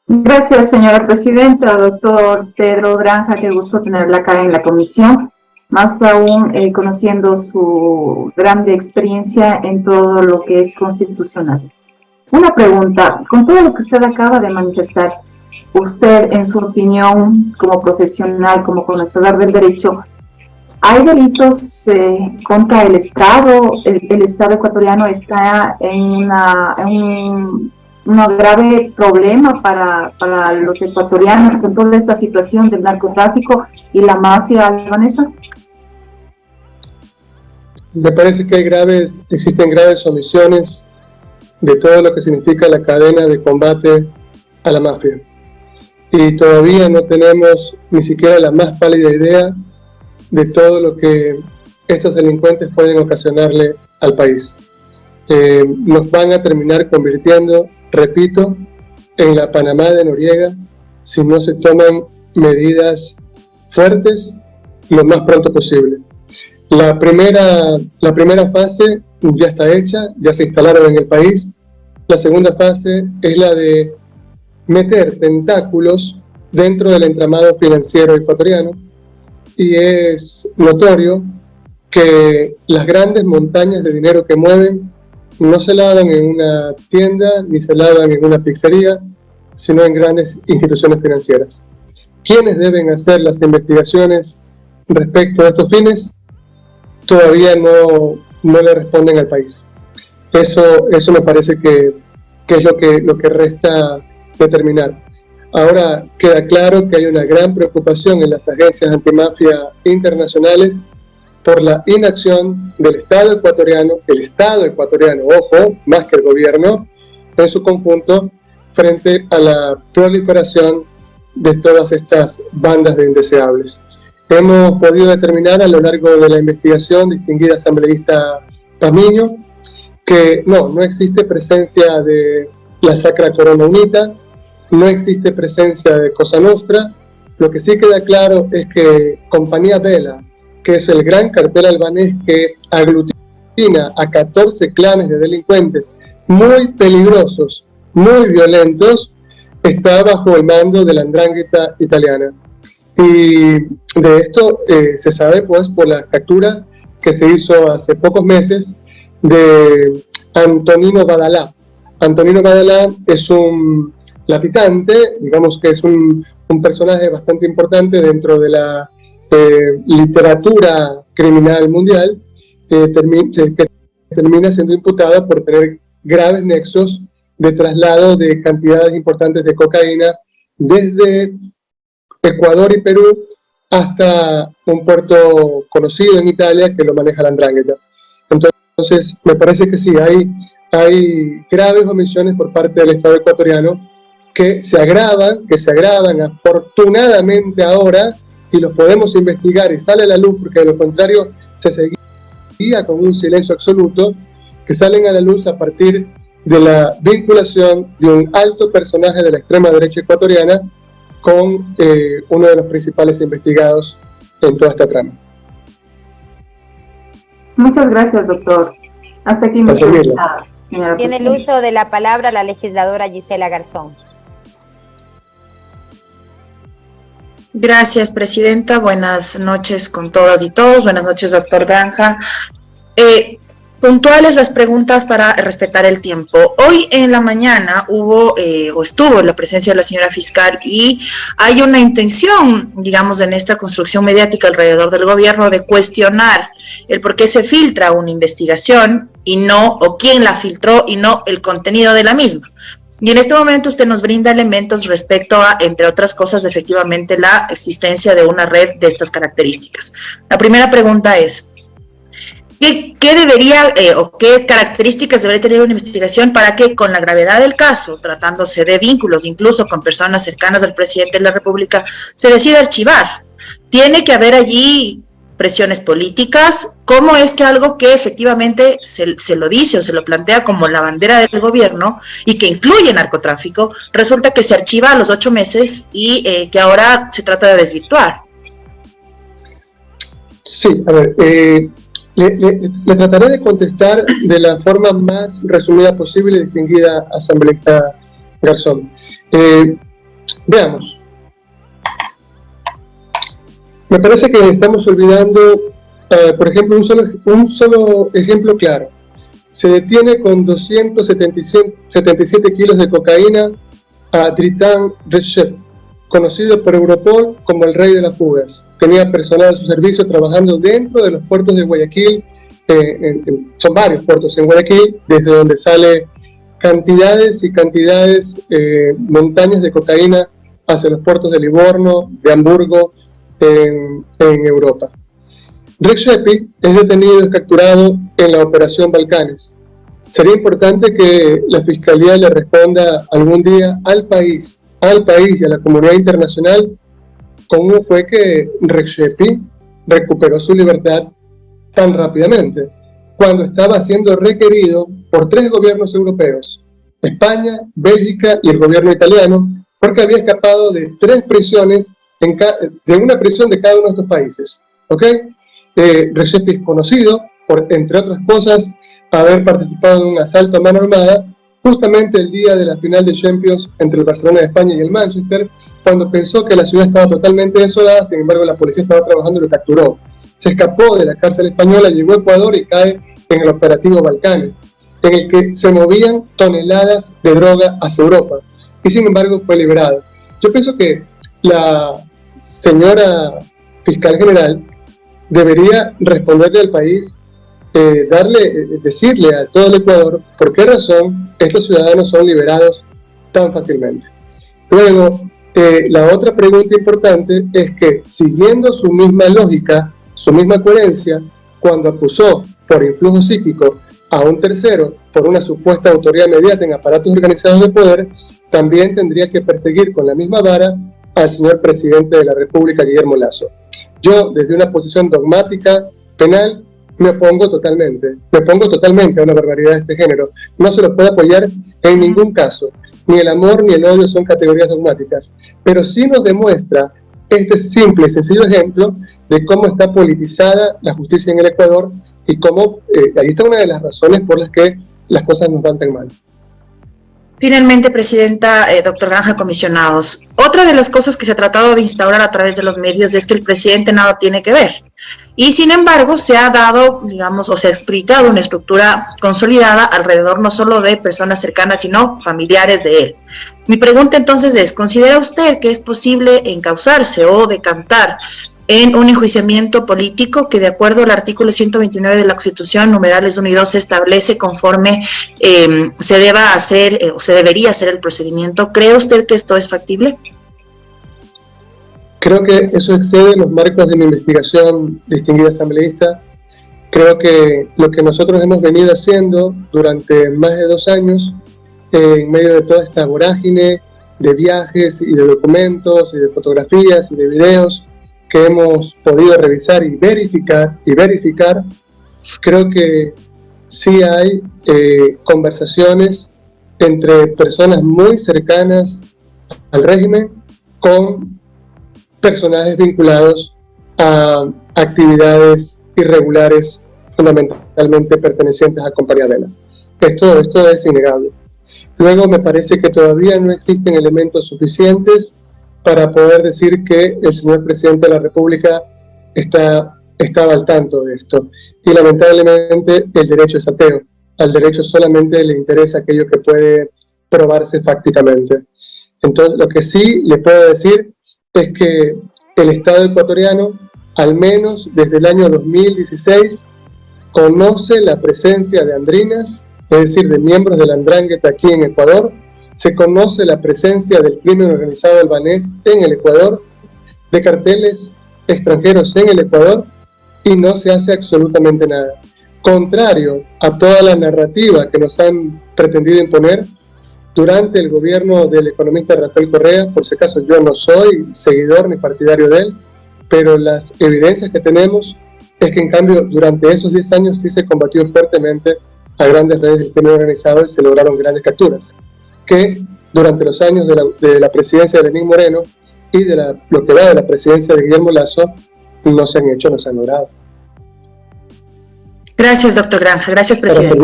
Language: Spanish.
Gracias, señora presidenta. Doctor Pedro Granja, qué gusto tenerla acá en la comisión, más aún conociendo su grande experiencia en todo lo que es constitucional. Una pregunta, con todo lo que usted acaba de manifestar, usted, en su opinión, como profesional, como conocedor del derecho, ¿hay delitos contra el Estado? ¿El Estado ecuatoriano está en un grave problema para los ecuatorianos con toda esta situación del narcotráfico y la mafia albanesa? Me parece que existen graves omisiones de todo lo que significa la cadena de combate a la mafia. Y todavía no tenemos ni siquiera la más pálida idea de todo lo que estos delincuentes pueden ocasionarle al país. Nos van a terminar convirtiendo, repito, en la Panamá de Noriega si no se toman medidas fuertes lo más pronto posible. La primera fase ya está hecha, ya se instalaron en el país. La segunda fase es la de meter tentáculos dentro del entramado financiero ecuatoriano, y es notorio que las grandes montañas de dinero que mueven no se lavan en una tienda ni se lavan en una pizzería, sino en grandes instituciones financieras. ¿Quiénes deben hacer las investigaciones respecto a estos fines? Todavía no le responden al país. Eso me parece que es lo que resta determinar. Ahora queda claro que hay una gran preocupación en las agencias antimafia internacionales por la inacción del Estado ecuatoriano, ojo, más que el gobierno, en su conjunto, frente a la proliferación de todas estas bandas de indeseables. Hemos podido determinar a lo largo de la investigación, distinguida asambleísta Pamiño, que no existe presencia de la Sacra Corona Unita, no existe presencia de Cosa Nostra. Lo que sí queda claro es que Compañía Vela, que es el gran cartel albanés que aglutina a 14 clanes de delincuentes muy peligrosos, muy violentos, está bajo el mando de la 'ndrangheta italiana. Y de esto se sabe pues por la captura que se hizo hace pocos meses de Antonino Badalá. Antonino Badalá es un latitante, digamos que es un personaje bastante importante dentro de la literatura criminal mundial, que termina siendo imputada por tener graves nexos de traslado de cantidades importantes de cocaína desde Ecuador y Perú hasta un puerto conocido en Italia que lo maneja la 'ndrangheta. Entonces, me parece que sí, hay graves omisiones por parte del Estado ecuatoriano que se agravan afortunadamente ahora, y los podemos investigar y sale a la luz, porque de lo contrario se seguía con un silencio absoluto, que salen a la luz a partir de la vinculación de un alto personaje de la extrema derecha ecuatoriana con uno de los principales investigados en toda esta trama. Muchas gracias, doctor. Hasta aquí mis preguntas, señora presidenta. Tiene el uso de la palabra la legisladora Gisela Garzón. Gracias, presidenta. Buenas noches con todas y todos. Buenas noches, doctor Granja. Puntuales las preguntas para respetar el tiempo. Hoy en la mañana estuvo la presencia de la señora fiscal, y hay una intención, digamos, en esta construcción mediática alrededor del gobierno de cuestionar el por qué se filtra una investigación o quién la filtró y no el contenido de la misma. Y en este momento usted nos brinda elementos respecto a, entre otras cosas, efectivamente la existencia de una red de estas características. La primera pregunta es, ¿qué debería o qué características debería tener una investigación para que, con la gravedad del caso, tratándose de vínculos incluso con personas cercanas al presidente de la República, se decida archivar? ¿Tiene que haber allí presiones políticas? ¿Cómo es que algo que efectivamente se lo dice o se lo plantea como la bandera del gobierno y que incluye narcotráfico, resulta que se archiva a los 8 meses y que ahora se trata de desvirtuar? Sí, a ver, le trataré de contestar de la forma más resumida posible, distinguida asambleísta Garzón. Veamos. Me parece que estamos olvidando, por ejemplo, un solo ejemplo claro. Se detiene con 277 kilos de cocaína a Dritan Recep, conocido por Europol como el rey de las fugas. Tenía personal a su servicio trabajando dentro de los puertos de Guayaquil, son varios puertos en Guayaquil, desde donde sale cantidades y cantidades, montañas de cocaína hacia los puertos de Livorno, de Hamburgo, en Europa. Rexepi es detenido y capturado en la Operación Balcanes. Sería importante que la Fiscalía le responda algún día al país y a la comunidad internacional cómo fue que Rexepi recuperó su libertad tan rápidamente, cuando estaba siendo requerido por 3 gobiernos europeos, España, Bélgica y el gobierno italiano, porque había escapado de 3 prisiones, de una prisión de cada uno de estos países. ¿Ok? Rexepi es conocido por, entre otras cosas, haber participado en un asalto a mano armada justamente el día de la final de Champions entre el Barcelona de España y el Manchester, cuando pensó que la ciudad estaba totalmente desolada. Sin embargo, la policía estaba trabajando y lo capturó. Se escapó de la cárcel española, llegó a Ecuador y cae en el operativo Balcanes, en el que se movían toneladas de droga hacia Europa, y sin embargo fue liberado. Yo pienso que la señora fiscal general debería responderle al país, decirle a todo el Ecuador por qué razón estos ciudadanos son liberados tan fácilmente. Luego, la otra pregunta importante es que, siguiendo su misma lógica, su misma coherencia, cuando acusó por influjo psíquico a un tercero por una supuesta autoridad mediática en aparatos organizados de poder, también tendría que perseguir con la misma vara al señor presidente de la República, Guillermo Lasso. Yo, desde una posición dogmática, penal, me opongo totalmente a una barbaridad de este género. No se lo puede apoyar en ningún caso. Ni el amor ni el odio son categorías dogmáticas, pero sí nos demuestra este simple y sencillo ejemplo de cómo está politizada la justicia en el Ecuador y cómo ahí está una de las razones por las que las cosas nos van tan mal. Finalmente, Presidenta, doctor Granja, comisionados, otra de las cosas que se ha tratado de instaurar a través de los medios es que el presidente nada tiene que ver. Y sin embargo, se ha dado, digamos, o se ha explicado una estructura consolidada alrededor no solo de personas cercanas, sino familiares de él. Mi pregunta entonces es, ¿considera usted que es posible encauzarse o decantar en un enjuiciamiento político que, de acuerdo al artículo 129 de la Constitución, numerales 1 y 2, se establece conforme se deba hacer o se debería hacer el procedimiento? ¿Cree usted que esto es factible? Creo que eso excede los marcos de mi investigación, distinguida asambleísta. Creo que lo que nosotros hemos venido haciendo durante más de 2 años, en medio de toda esta vorágine de viajes y de documentos y de fotografías y de videos que hemos podido revisar y verificar, creo que sí hay conversaciones entre personas muy cercanas al régimen con personajes vinculados a actividades irregulares, fundamentalmente pertenecientes a Compañía Vela. Esto es innegable. Luego, me parece que todavía no existen elementos suficientes para poder decir que el señor presidente de la República estaba al tanto de esto. Y lamentablemente el derecho es ateo. Al derecho solamente le interesa aquello que puede probarse fácticamente. Entonces, lo que sí le puedo decir es que el Estado ecuatoriano, al menos desde el año 2016, conoce la presencia de andrinas, es decir, de miembros de la Andrangheta aquí en Ecuador. Se conoce la presencia del crimen organizado albanés en el Ecuador, de carteles extranjeros en el Ecuador, y no se hace absolutamente nada. Contrario a toda la narrativa que nos han pretendido imponer durante el gobierno del economista Rafael Correa. Por si acaso, yo no soy seguidor ni partidario de él, pero las evidencias que tenemos es que en cambio durante esos 10 años sí se combatió fuertemente a grandes redes del crimen organizado y se lograron grandes capturas, que durante los años de la presidencia de Lenín Moreno y de lo que va de la presidencia de Guillermo Lasso no se han hecho, no se han logrado. Gracias, doctor Granja. Gracias, presidente.